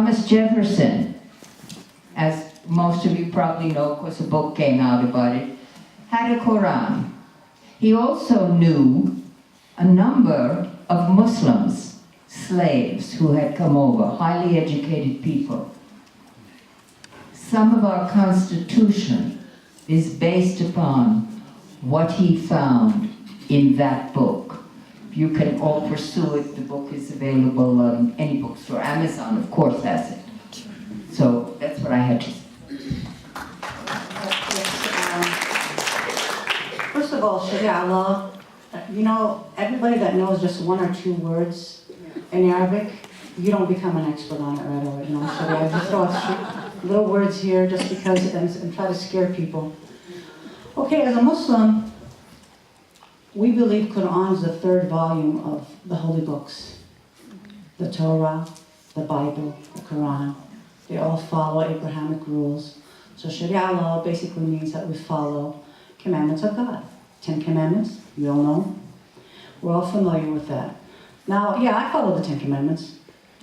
Thomas Jefferson, as most of you probably know because a book came out about it, had a Quran. He also knew a number of Muslims, slaves who had come over, highly educated people. Some of our Constitution is based upon what he found in that book. You can all pursue it. The book is available on any bookstore. Amazon, of course, has it. So that's what I had to say. First of all, Sharia law, you know, everybody that knows just one or two words in Arabic, you don't become an expert on it right away. You know, Sharia, just throw a little words here just because and try to scare people. Okay, as a Muslim, we believe Quran is the third volume of the holy books. The Torah, the Bible, the Quran. They all follow Abrahamic rules. So Sharia law basically means that we follow commandments of God. 10 Commandments, we all know. We're all familiar with that. Now, yeah, I follow the 10 Commandments.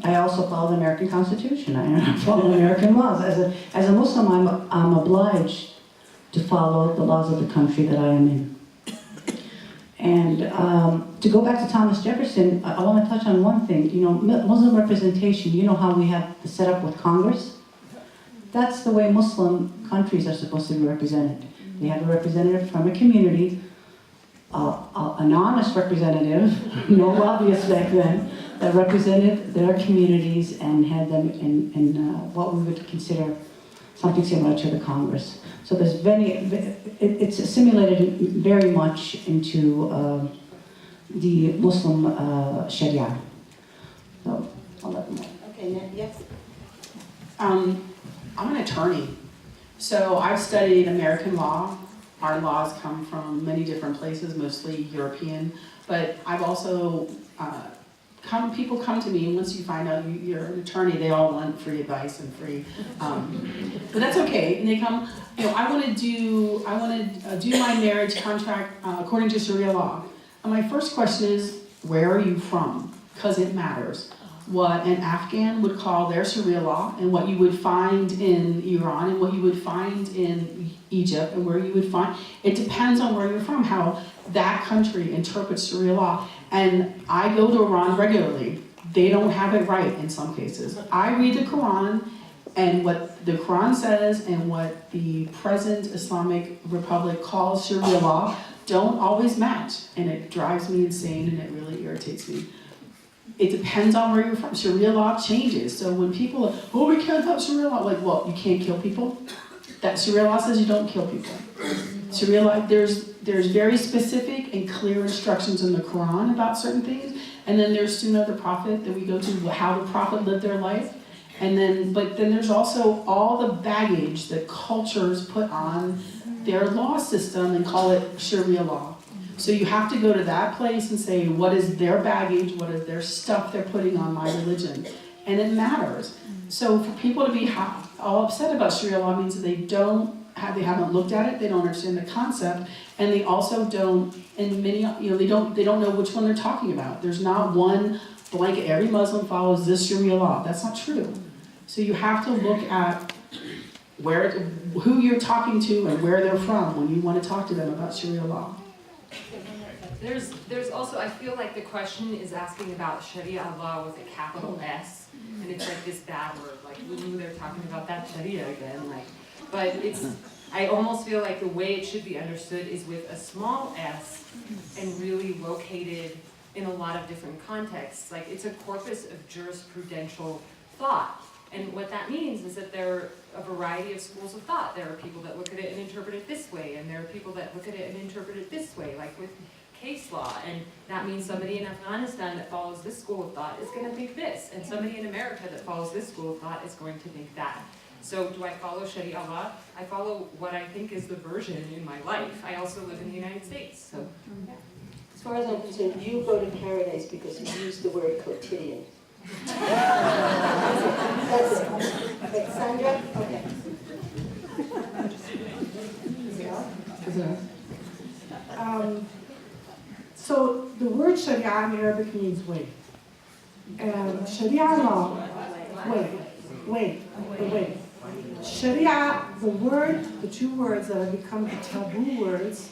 I also follow the American Constitution. I follow American laws. As a Muslim, I'm obliged to follow the laws of the country that I am in. And to go back to Thomas Jefferson, I want to touch on one thing. You know, Muslim representation, you know how we have the setup with Congress? That's the way Muslim countries are supposed to be represented. They have a representative from a community, an honest representative, no lobbyists back then, that represented their communities and had them in what we would consider something similar to the Congress. So there's it's assimilated very much into the Muslim Sharia. So I'll let them know. Okay, yes. I'm an attorney. So I've studied American law. Our laws come from many different places, mostly European. But I've also, people come to me, and once you find out you're an attorney, they all want free advice and free, but that's okay. And they come, you know, I want to do my marriage contract according to Sharia law. And my first question is, where are you from? Because it matters. What an Afghan would call their Sharia law, and what you would find in Iran, and what you would find in Egypt, and where you would find, it depends on where you're from, how that country interprets Sharia law. And I go to Iran regularly. They don't have it right in some cases. I read the Quran, and what the Quran says and what the present Islamic Republic calls Sharia law don't always match, and it drives me insane, and it really irritates me. It depends on where you're from. Sharia law changes. So when people are, oh, we can't have Sharia law, like, well, you can't kill people. That Sharia law says you don't kill people. Sharia law, there's very specific and clear instructions in the Quran about certain things. And then there's Sunnah, the Prophet, that we go to, how the Prophet lived their life. And then, but then there's also all the baggage that cultures put on their law system and call it Sharia law. So you have to go to that place and say, what is their baggage, what is their stuff they're putting on my religion? And it matters. So for people to be all upset about Sharia law means that they haven't looked at it, they don't understand the concept, and they also don't, and many, you know, they don't know which one they're talking about. There's not one blanket, every Muslim follows this Sharia law. That's not true. So you have to look at who you're talking to and where they're from when you want to talk to them about Sharia law. There's also, I feel like the question is asking about Sharia law with a capital S, and it's like this bad word, like, ooh, they're talking about that Sharia again, like, but I almost feel like the way it should be understood is with a small s and really located in a lot of different contexts. Like, it's a corpus of jurisprudential thought. And what that means is that there are a variety of schools of thought. There are people that look at it and interpret it this way, and there are people that look at it and interpret it this way, like with case law. And that means somebody in Afghanistan that follows this school of thought is going to think this, and somebody in America that follows this school of thought is going to think that. So do I follow Sharia law? I follow what I think is the version in my life. I also live in the United States, so yeah. As far as I'm concerned, you go to paradise because you use the word quotidian. That's it. Okay, Sandra? Okay. So the word Sharia in Arabic means way. And Sharia law, way. Wait. Sharia, the two words that have become the taboo words,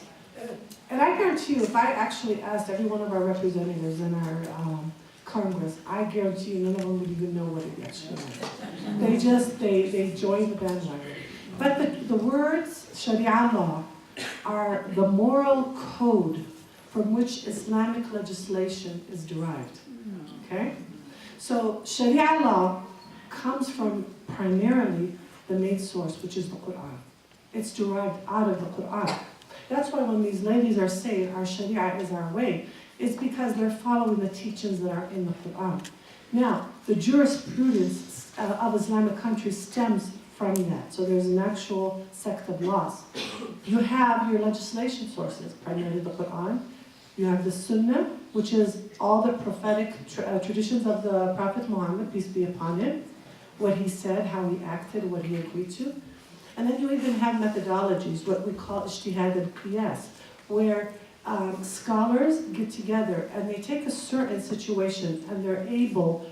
and I guarantee you, if I actually asked every one of our representatives in our Congress, I guarantee you none of them would even know what it actually meant. They joined the bandwagon. But the words Sharia law are the moral code from which Islamic legislation is derived. Okay? So Sharia law comes from primarily the main source, which is the Quran. It's derived out of the Quran. That's why when these ladies are saying our Sharia is our way, it's because they're following the teachings that are in the Quran. Now, the jurisprudence of Islamic countries stems from that. So there's an actual sect of laws. You have your legislation sources, primarily the Quran. You have the Sunnah, which is all the prophetic traditions of the Prophet Muhammad, peace be upon him, what he said, how he acted, what he agreed to. And then you even have methodologies, what we call ijtihad al-qiyas, where scholars get together and they take a certain situation and they're able,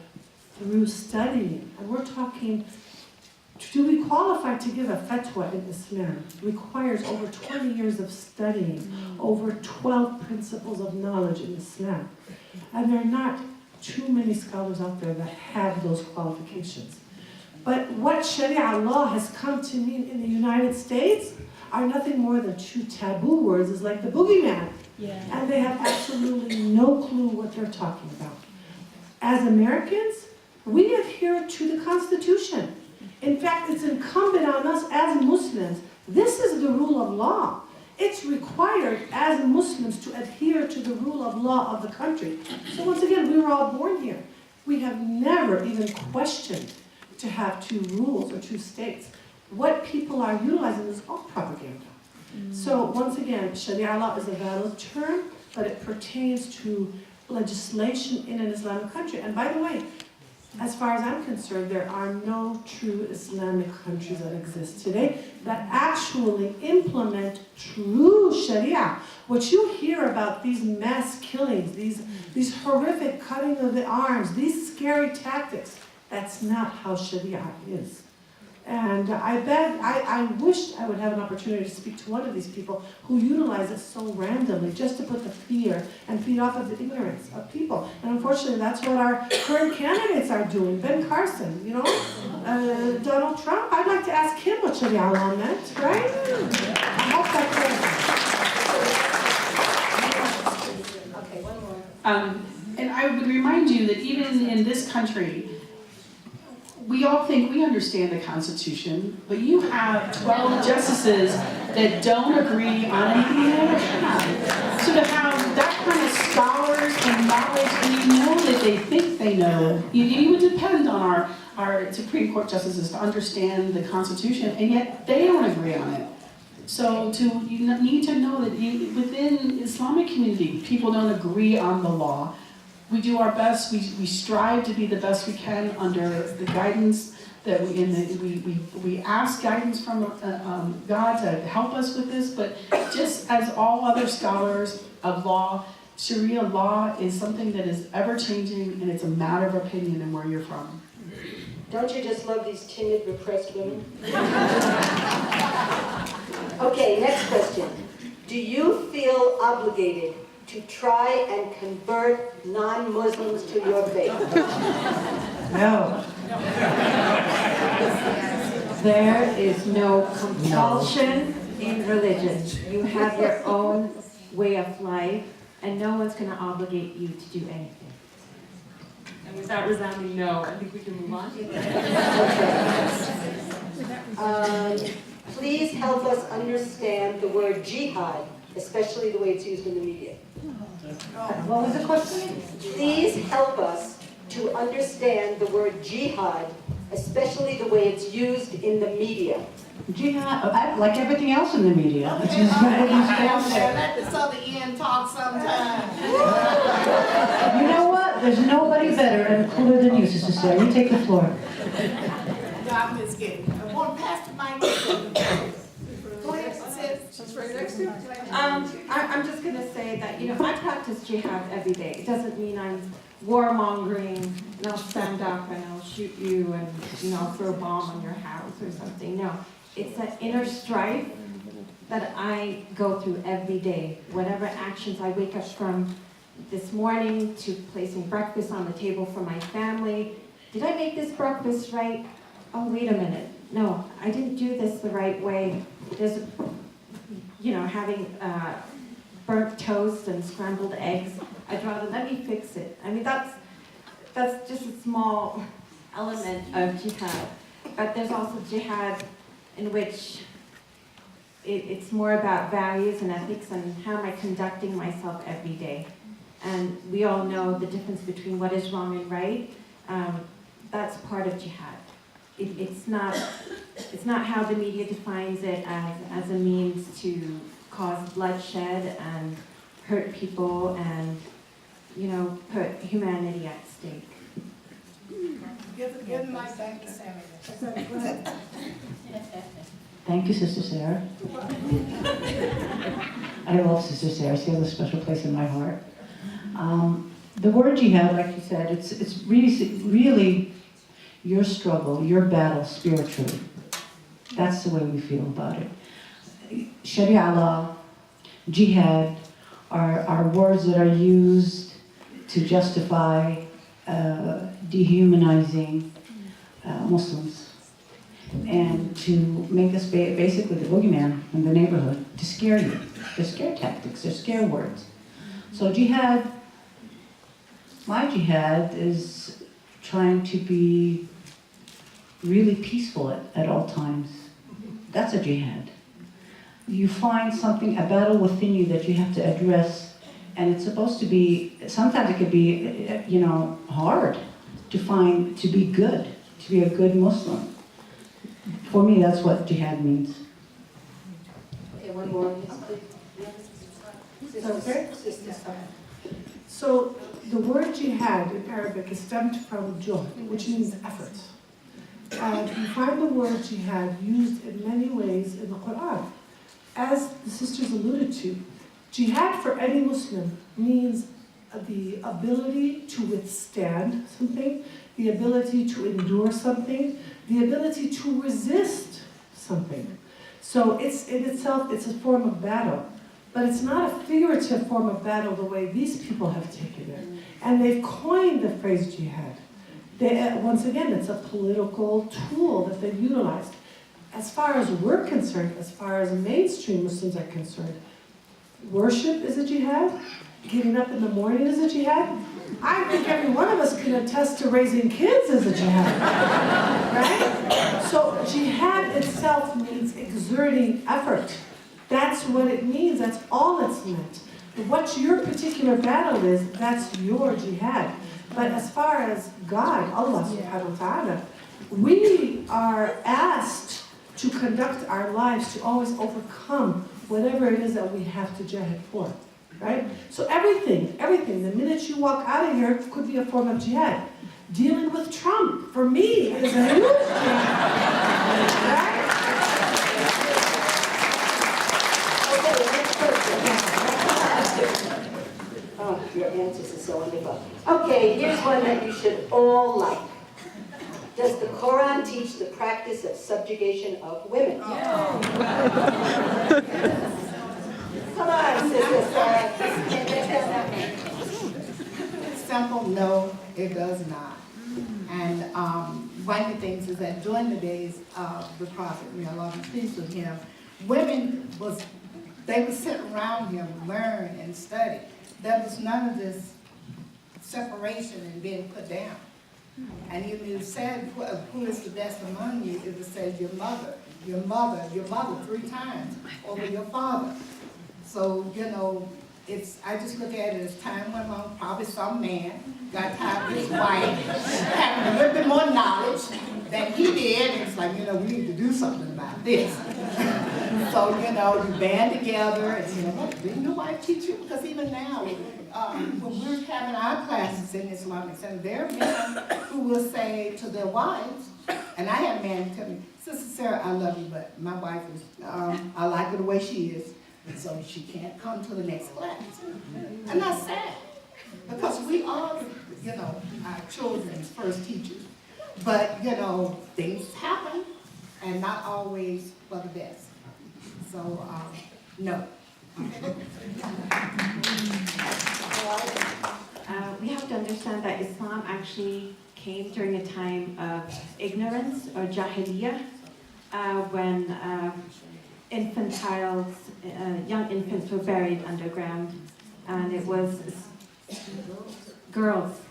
through studying, and we're talking, to be qualified to give a fatwa in Islam requires over 20 years of studying, over 12 principles of knowledge in Islam. And there are not too many scholars out there that have those qualifications. But what Sharia law has come to mean in the United States are nothing more than two taboo words. It's like the boogeyman. Yeah. And they have absolutely no clue what they're talking about. As Americans, we adhere to the Constitution. In fact, it's incumbent on us as Muslims. This is the rule of law. It's required as Muslims to adhere to the rule of law of the country. So once again, we were all born here. We have never even questioned to have two rules or two states. What people are utilizing is all propaganda. So once again, Sharia law is a valid term, but it pertains to legislation in an Islamic country. And by the way, as far as I'm concerned, there are no true Islamic countries that exist today that actually implement true Sharia. What you hear about these mass killings, these horrific cutting of the arms, these scary tactics, that's not how Sharia is. And I wish I would have an opportunity to speak to one of these people who utilize it so randomly just to put the fear and feed off of the ignorance of people. And unfortunately, that's what our current candidates are doing. Ben Carson, Donald Trump. I'd like to ask him what Sharia law meant, right? I hope that's Okay, one more. And I would remind you that even in this country, we all think we understand the Constitution, but you have 12 justices that don't agree on anything they ever have. So to have that kind of scholars and knowledge, and you know that they think they know, you would depend on our Supreme Court justices to understand the Constitution, and yet they don't agree on it. So you need to know that within Islamic community, people don't agree on the law. We do our best. We strive to be the best we can under the guidance that we ask guidance from God to help us with this. But just as all other scholars of law, Sharia law is something that is ever changing, and it's a matter of opinion and where you're from. Don't you just love these timid, repressed women? Okay, next question. Do you feel obligated to try and convert non-Muslims to your faith? No. There is no compulsion in religion. You have your own way of life, and no one's going to obligate you to do anything. And with that resounding no, I think we can move on. Okay. Please help us understand the word jihad, especially the way it's used in the media. What was the question? Please help us to understand the word jihad, especially the way it's used in the media. Jihad, like everything else in the media. It's just what you say. Let the Southern end talk sometime. You know what? There's nobody better and cooler than you, Sister Sarah. You take the floor. God, Miss Getty. I want to pass the mic. Go ahead, sis. I'm just gonna say that, I practice jihad every day. It doesn't mean I'm warmongering and I'll stand up and I'll shoot you and, I'll throw a bomb on your house or something. No, it's that inner strife that I go through every day. Whatever actions I wake up from this morning to placing breakfast on the table for my family. Did I make this breakfast right? Oh, wait a minute. No, I didn't do this the right way. There's, having burnt toast and scrambled eggs. I'd rather, let me fix it. I mean, that's just a small element of jihad. But there's also jihad in which it's more about values and ethics and how am I conducting myself every day. And we all know the difference between what is wrong and right. That's part of jihad. It's not how the media defines it as a means to cause bloodshed and hurt people and, put humanity at stake. Give the mic back to Sammy. Thank you, Sister Sarah. I love Sister Sarah. She has a special place in my heart. The word jihad, like you said, it's really your struggle, your battle spiritually. That's the way we feel about it. Sharia law, jihad are words that are used to justify dehumanizing Muslims and to make us basically the boogeyman in the neighborhood, to scare you. They're scare tactics, they're scare words. So jihad, my jihad is trying to be really peaceful at all times. That's a jihad. You find something, a battle within you that you have to address, and it's supposed to be, sometimes it could be, hard to be good, to be a good Muslim. For me, that's what jihad means. Okay, one more. So the word jihad in Arabic is stemmed from juhd, which means effort. And you find the word jihad used in many ways in the Quran. As the sisters alluded to, jihad for any Muslim means the ability to withstand something, the ability to endure something, the ability to resist something. So it's in itself, it's a form of battle. But it's not a figurative form of battle the way these people have taken it. And they've coined the phrase jihad. Once again, it's a political tool that they've utilized. As far as we're concerned, as far as mainstream Muslims are concerned, worship is a jihad, getting up in the morning is a jihad. I think every one of us can attest to raising kids as a jihad, right? So jihad itself means exerting effort. That's what it means, that's all it's meant. What your particular battle is, that's your jihad. But as far as God, Allah subhanahu wa ta'ala, we are asked to conduct our lives to always overcome whatever it is that we have to jihad for, right? So everything, the minute you walk out of here could be a form of jihad. Dealing with Trump, for me, is a huge jihad, right? Oh, your answers are so wonderful. Okay, here's one that you should all like. Does the Quran teach the practice of subjugation of women? Come on, Sister Sarah. Simple, no, it does not. And one of the things is that during the days of the Prophet, may Allah be pleased with him, women they would sit around him, learn and study. There was none of this separation and being put down. And if you said, who is the best among you, it would say your mother, 3 times over your father. So, I just look at it as time went on, probably some man got tired of his wife, having a little bit more knowledge than he did, and it's like, we need to do something about this. So, you band together and what, didn't your wife teach you? Because even now, when we're having our classes in Islamic Center, there are men who will say to their wives, And I had a man tell me, Sister Sarah, I love you, but my wife is, I like her the way she is, so she can't come to the next class. And that's sad, because we are, you know, our children's first teachers. But, you know, things happen, and not always for the best. So, no. We have to understand that Islam actually came during a time of ignorance or jahiliyyah, when young infants were buried underground, and it was girls,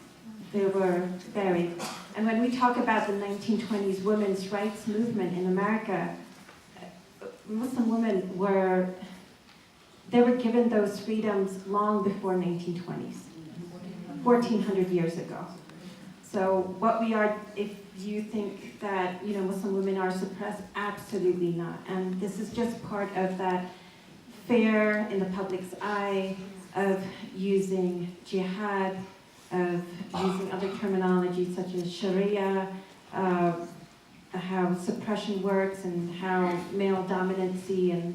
they were buried. And when we talk about the 1920s women's rights movement in America, Muslim women were given those freedoms long before 1920s, 1400 years ago. So what we are, if you think that, you know, Muslim women are suppressed, absolutely not. And this is just part of that fear in the public's eye of using jihad, of using other terminology such as Sharia, how suppression works and how male dominancy and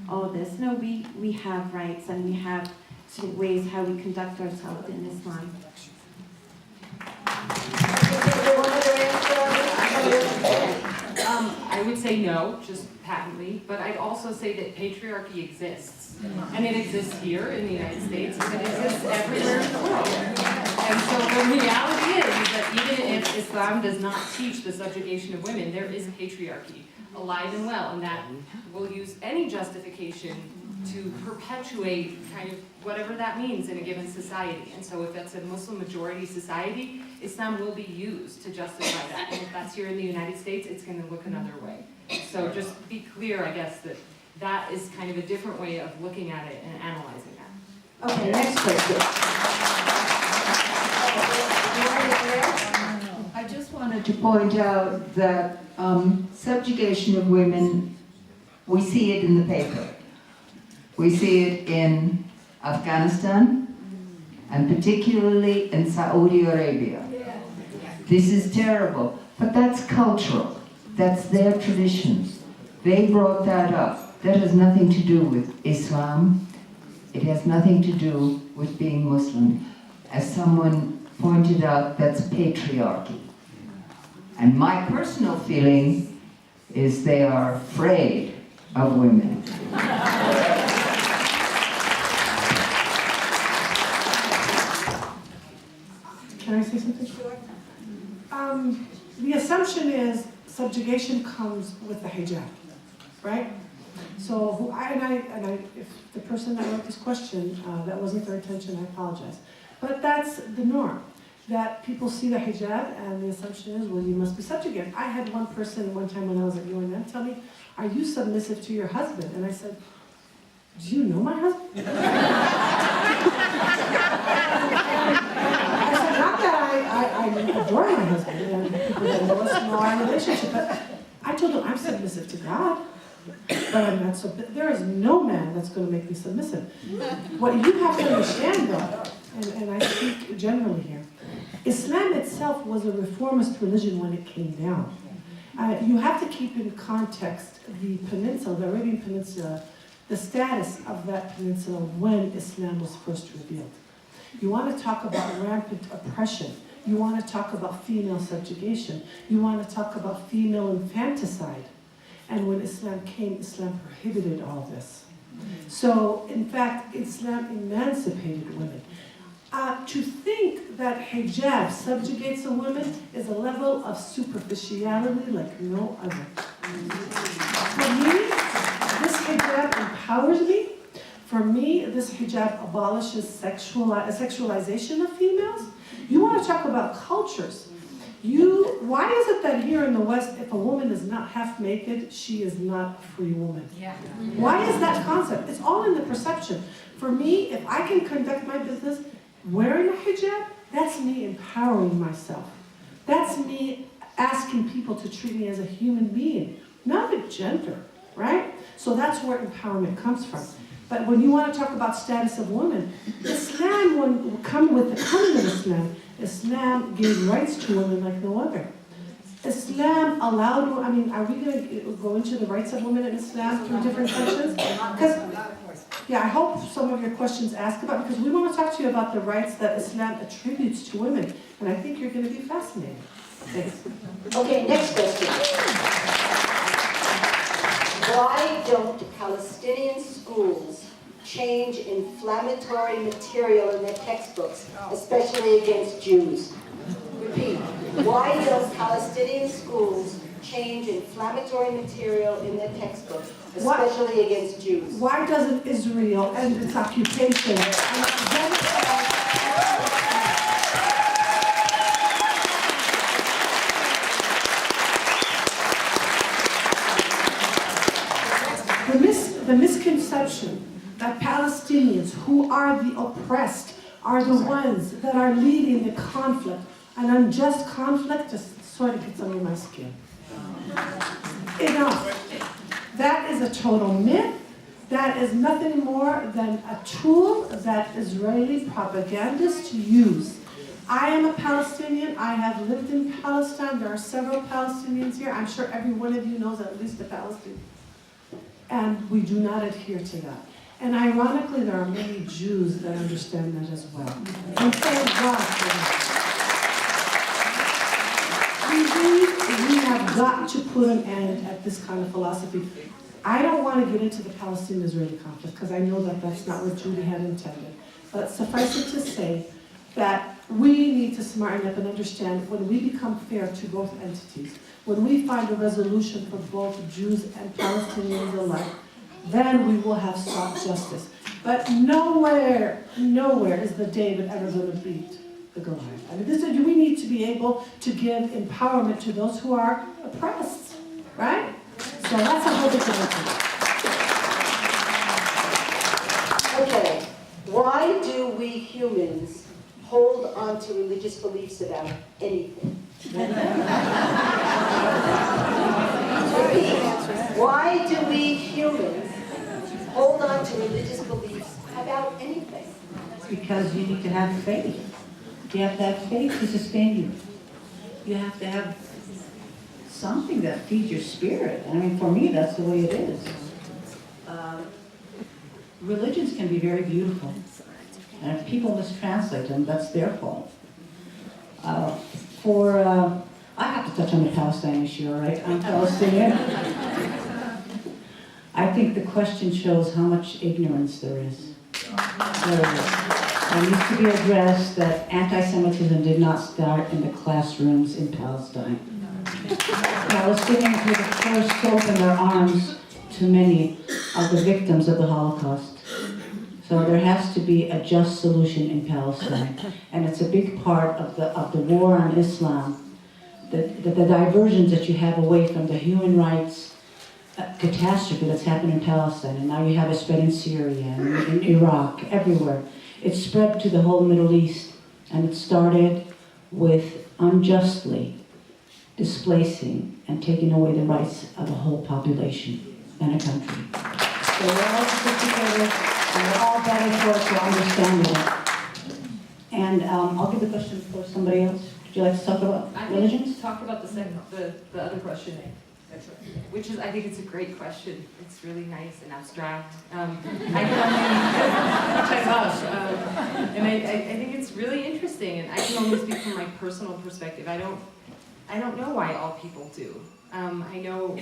all of this. No, we have rights and we have certain ways how we conduct ourselves in Islam. I would say no, just patently, but I'd also say that patriarchy exists. And it exists here in the United States, and it exists everywhere in the world. And so the reality is that even if Islam does not teach the subjugation of women, there is patriarchy alive and well, and that will use any justification to perpetuate kind of whatever that means in a given society. And so if that's a Muslim majority society, Islam will be used to justify that. And if that's here in the United States, it's going to look another way. So just be clear, I guess, that that is kind of a different way of looking at it and analyzing that. Okay, next question. I just wanted to point out that subjugation of women, we see it in the paper. We see it in Afghanistan, and particularly in Saudi Arabia. This is terrible, but that's cultural. That's their traditions. They brought that up. That has nothing to do with Islam. It has nothing to do with being Muslim. As someone pointed out, that's patriarchy. And my personal feeling is they are afraid of women. Can I say something? Sure. The assumption is subjugation comes with the hijab, right? So, if the person that wrote this question, that wasn't their intention, I apologize. But that's the norm, that people see the hijab and the assumption is, well, you must be subjugated. I had one person one time when I was at UNM tell me, are you submissive to your husband? And I said, do you know my husband? I said, not that I adore my husband, and people that know us know our relationship, but I told him I'm submissive to God, but I'm not so. There is no man that's going to make me submissive. What you have to understand, though, and I speak generally here, Islam itself was a reformist religion when it came down. You have to keep in context the peninsula, the Arabian Peninsula, the status of that peninsula when Islam was first revealed. You want to talk about rampant oppression. You want to talk about female subjugation. You want to talk about female infanticide. And when Islam came, Islam prohibited all this. So, in fact, Islam emancipated women. To think that hijab subjugates a woman is a level of superficiality like no other. For me, this hijab empowers me. For me, this hijab abolishes sexualization of females. You want to talk about cultures. Why is it that here in the West, if a woman is not half naked, she is not a free woman? Yeah. Why is that concept? It's all in the perception. For me, if I can conduct my business wearing a hijab, that's me empowering myself. That's me asking people to treat me as a human being, not a gender, right? So that's where empowerment comes from. But when you want to talk about status of women, Islam, with the coming of Islam, Islam gave rights to women like no other. Islam allowed, I mean, are we going to go into the rights of women in Islam through different sections? Because, yeah, I hope some of your questions ask about, because we want to talk to you about the rights that Islam attributes to women, and I think you're going to be fascinated. Thanks. Okay, next question. Why don't Palestinian schools change inflammatory material in their textbooks, especially against Jews? Repeat. Why don't Palestinian schools change inflammatory material in their textbooks, especially against Jews? Why doesn't Israel end its occupation and genocide? The misconception that Palestinians, who are the oppressed, are the ones that are leading the conflict, an unjust conflict, just sort of gets under my skin. Enough. That is a total myth. That is nothing more than a tool that Israeli propagandists use. I am a Palestinian. I have lived in Palestine. There are several Palestinians here. I'm sure every one of you knows at least a Palestinian. And we do not adhere to that. And ironically, there are many Jews that understand that as well. And thank God for that. We have got to put an end at this kind of philosophy. I don't want to get into the Palestinian-Israeli conflict because I know that that's not what Judy had intended. But suffice it to say that we need to smarten up and understand when we become fair to both entities, when we find a resolution for both Jews and Palestinians alike, then we will have sought justice. But nowhere is the David ever going to beat the Goliath. I mean, we need to be able to give empowerment to those who are oppressed, right? So that's a whole different thing. Okay, why do we humans hold on to religious beliefs about anything? Why do we humans hold on to religious beliefs about anything? Because you need to have faith. You have to have faith to sustain you. You have to have something that feeds your spirit. I mean, for me, that's the way it is. Religions can be very beautiful. And if people mistranslate them, that's their fault. I have to touch on the Palestine issue, all right? I'm Palestinian. I think the question shows how much ignorance there is. It needs to be addressed that anti-Semitism did not start in the classrooms in Palestine. Palestinians were the first to open their arms to many of the victims of the Holocaust. So there has to be a just solution in Palestine. And it's a big part of the war on Islam, the diversions that you have away from the human rights catastrophe that's happened in Palestine. And now you have it spread in Syria and in Iraq, everywhere. It spread to the whole Middle East. And it started with unjustly displacing and taking away the rights of a whole population and a country. So we're all sophisticated. And we're all better for it to understand that. And I'll give the question for somebody else. Would you like to talk about religions? Talk about the other question, which is, I think it's a great question. It's really nice and abstract. I can only, which I love, and I think it's really interesting. And I can only speak from my personal perspective. I don't know why all people do. I know,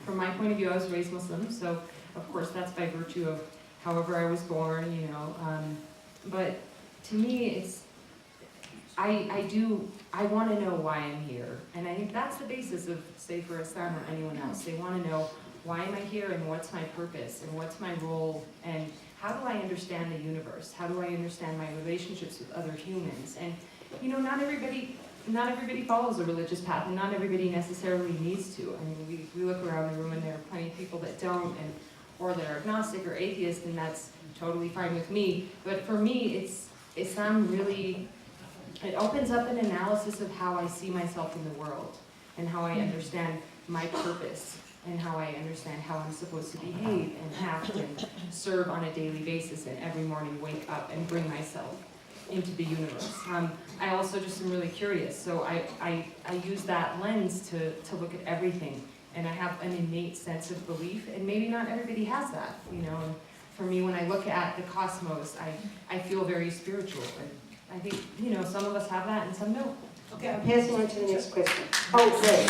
from my point of view, I was raised Muslim, so. Of course, that's by virtue of however I was born, but to me, I want to know why I'm here. And I think that's the basis of, say, for Islam or anyone else. They want to know, why am I here and what's my purpose and what's my role and how do I understand the universe? How do I understand my relationships with other humans? And, not everybody follows a religious path and not everybody necessarily needs to. I mean, we look around the room and there are plenty of people that don't, or that are agnostic or atheist, and that's totally fine with me. But for me, Islam really, it opens up an analysis of how I see myself in the world and how I understand my purpose and how I understand how I'm supposed to behave and act and serve on a daily basis and every morning wake up and bring myself into the universe. I also just am really curious, so I use that lens to look at everything, and I have an innate sense of belief, and maybe not everybody has that, you know. And for me, when I look at the cosmos, I feel very spiritual, and I think, you know, some of us have that and some don't. Okay, I'm passing on to the next question. Oh, great.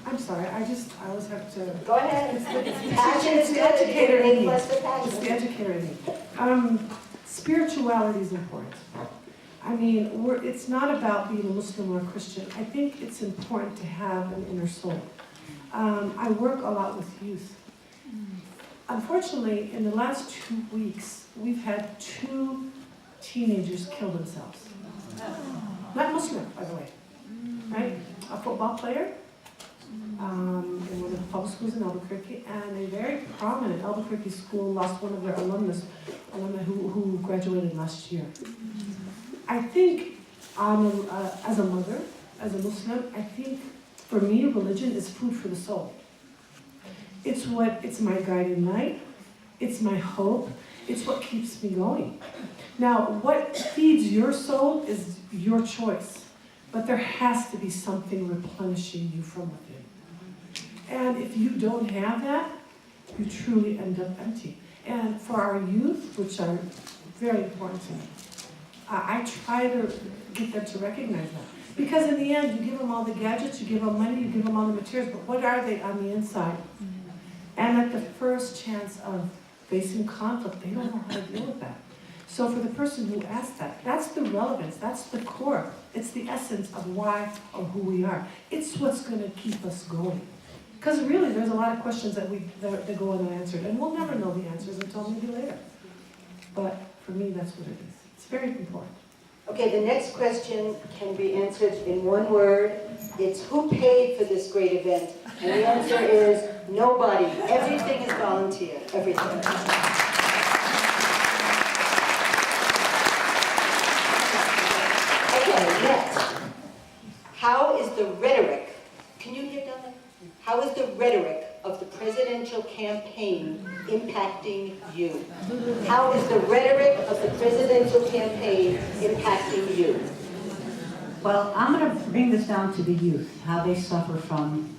I'm sorry, I always have to. Go ahead. It's Passion is the good. educator in me. Plus the It's the passion. educator in me. Spirituality is important. I mean, it's not about being a Muslim or a Christian. I think it's important to have an inner soul. I work a lot with youth. Unfortunately, in the last 2 weeks, we've had 2 teenagers kill themselves. Not Muslim, by the way, right? A football player in one of the public schools in Albuquerque, and a very prominent Albuquerque school lost one of their alumnus, a woman who graduated last year. I think, as a mother, as a Muslim, I think for me, religion is food for the soul. It's my guiding light, it's my hope, it's what keeps me going. Now, what feeds your soul is your choice, but there has to be something replenishing you from within. And if you don't have that, you truly end up empty. And for our youth, which are very important to me, I try to get them to recognize that. Because in the end, you give them all the gadgets, you give them money, you give them all the materials, but what are they on the inside? And at the first chance of facing conflict, they don't know how to deal with that. So for the person who asked that, that's the relevance, that's the core. It's the essence of why or who we are. It's what's going to keep us going. Because really, there's a lot of questions that go unanswered, and we'll never know the answers until maybe later. But for me, that's what it is. It's very important. Okay, the next question can be answered in one word. It's who paid for this great event? And the answer is nobody. Everything is volunteer. Everything. Okay, next. How is the rhetoric, can you hear Donna? How is the rhetoric of the presidential campaign impacting you? How is the rhetoric of the presidential campaign impacting you? Well, I'm going to bring this down to the youth, how they suffer from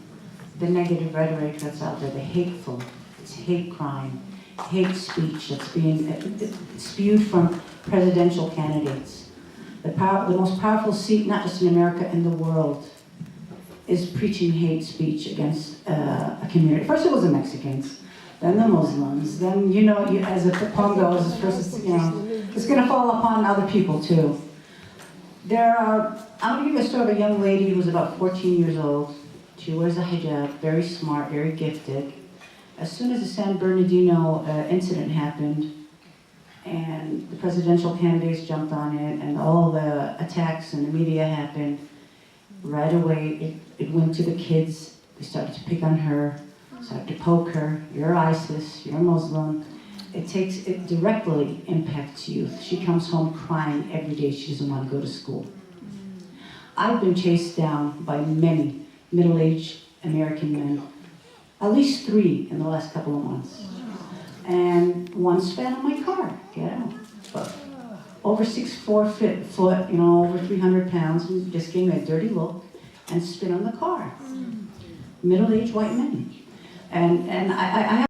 the negative rhetoric that's out there, the hateful, it's hate crime, hate speech that's being spewed from presidential candidates. The most powerful seat, not just in America, in the world, is preaching hate speech against a community. First it was the Mexicans, then the Muslims, then, as the poem goes, first it's going to fall upon other people too. I'm going to give you a story of a young lady who was about 14 years old. She wears a hijab, very smart, very gifted. As soon as the San Bernardino incident happened, and the presidential candidates jumped on it, and all the attacks in the media happened, right away it went to the kids. They started to pick on her, started to poke her. You're ISIS, you're Muslim. It directly impacts youth. She comes home crying every day. She doesn't want to go to school. I've been chased down by many middle-aged American men, at least 3 in the last couple of months. And one spat on my car, get out. But over 6'4" foot, over 300 pounds, and just gave me a dirty look and spit on the car. Middle-aged white men. And I have